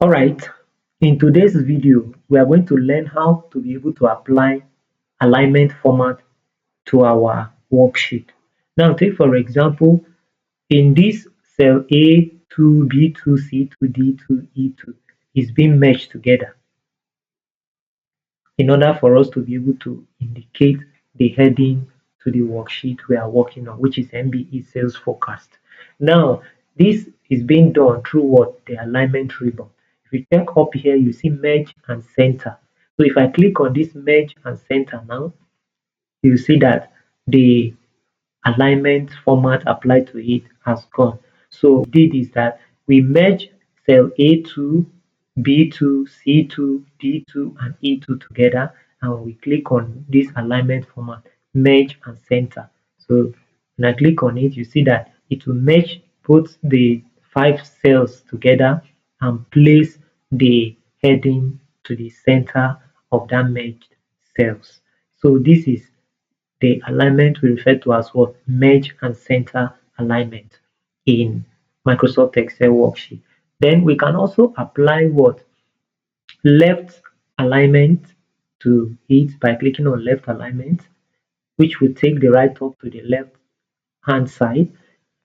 Alright, in today's video, we are going to learn how to be able to apply alignment format to our worksheet. Now, take for example, in this cell A2, B2, C2, D2, E2 is being merged together in order for us to be able to indicate the heading to the worksheet we are working on, which is MBE sales forecast. Now, this is being done through what? The alignment ribbon. If you check up here, you see merge and center. So if I click on this merge and center now, you see that the alignment format applied to it has gone. So what we did is that we merge cell A2, B2, C2, D2, and E2 together, and we click on this alignment format, merge and center. So when I click on it, you see that it will merge both the 5 cells together and place the heading to the center of that merged cells. So this is the alignment we refer to as what? Merge and center alignment in Microsoft Excel worksheet. Then we can also apply what? Left alignment to it by clicking on left alignment, which will take the right up to the left hand side,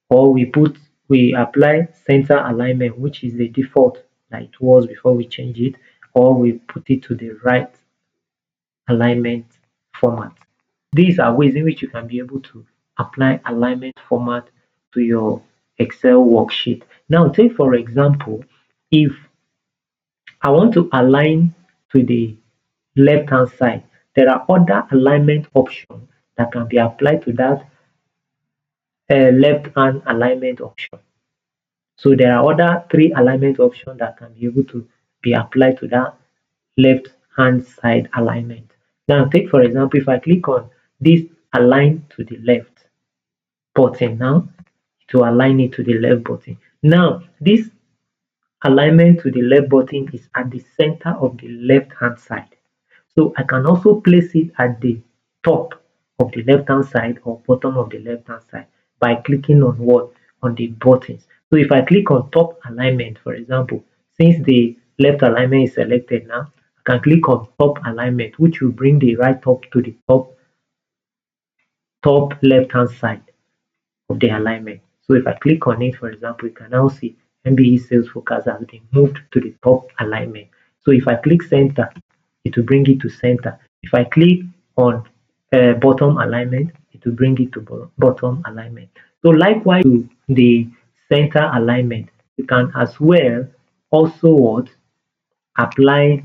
or we apply center alignment, which is the default like it was before we change it, or we put it to the right alignment format. These are ways in which you can be able to apply alignment format to your Excel worksheet. Now, take for example, if I want to align to the left hand side, there are other alignment options that can be applied to that left hand alignment option. So there are other 3 alignment options that can be able to be applied to that left hand side alignment. Now take for example, if I click on this align to the left button now, to align it to the left button. Now this alignment to the left button is at the center of the left hand side. So I can also place it at the top of the left hand side or bottom of the left hand side by clicking on what? On the buttons. So if I click on top alignment, for example, since the left alignment is selected now, I can click on top alignment, which will bring the right top to the top left hand side of the alignment. So if I click on it, for example, you can now see MBE sales focus has been moved to the top alignment. So if I click center, it will bring it to center. If I click on bottom alignment, it will bring it to bottom alignment. So likewise to the center alignment, you can as well also what? Apply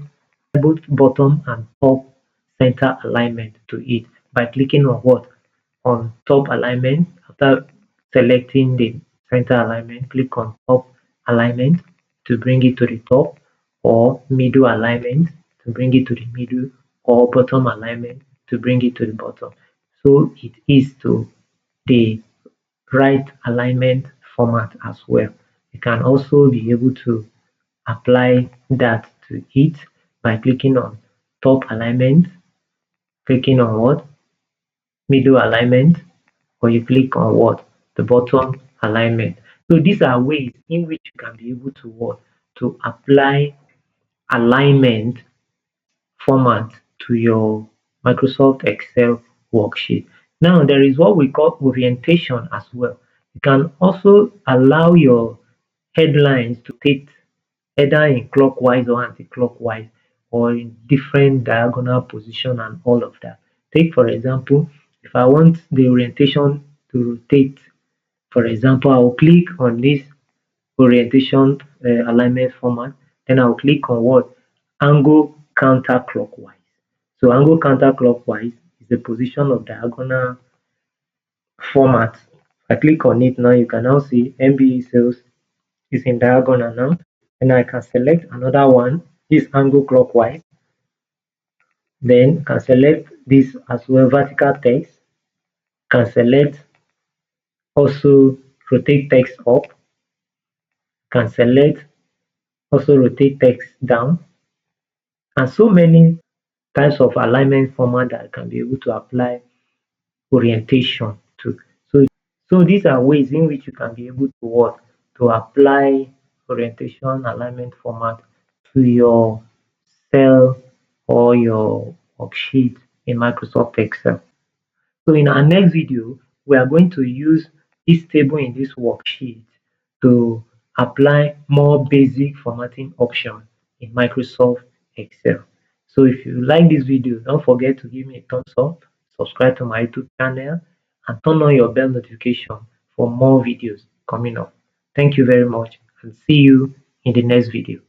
both bottom and top center alignment to it by clicking on what? On top alignment. After selecting the center alignment, click on top alignment to bring it to the top, or middle alignment to bring it to the middle, or bottom alignment to bring it to the bottom. So it is to the right alignment format as well. You can also be able to apply that to it by clicking on top alignment, clicking on what? Middle alignment, or you click on what? The bottom alignment. So these are ways in which you can be able to what? To apply alignment format to your Microsoft Excel worksheet. Now there is what we call orientation as well. You can also allow your headlines to take either in clockwise or anti-clockwise, or in different diagonal position and all of that. Take for example, if I want the orientation to rotate, for example, I will click on this orientation alignment format, then I'll click on what? Angle counterclockwise. So angle counterclockwise is the position of diagonal format. If I click on it now, you can now see MBE sales is in diagonal now, and I can select another one, this angle clockwise. Then can select this as well, vertical text. Can select also rotate text up. Can select also rotate text down, and so many types of alignment format that can be able to apply orientation to. So these are ways in which you can be able to what? To apply orientation alignment format to your cell or your worksheet in Microsoft Excel. So in our next video, we are going to use this table in this worksheet to apply more basic formatting options in Microsoft Excel. So if you like this video, don't forget to give me a thumbs up, subscribe to my YouTube channel, and turn on your bell notification for more videos coming up. Thank you very much and see you in the next video.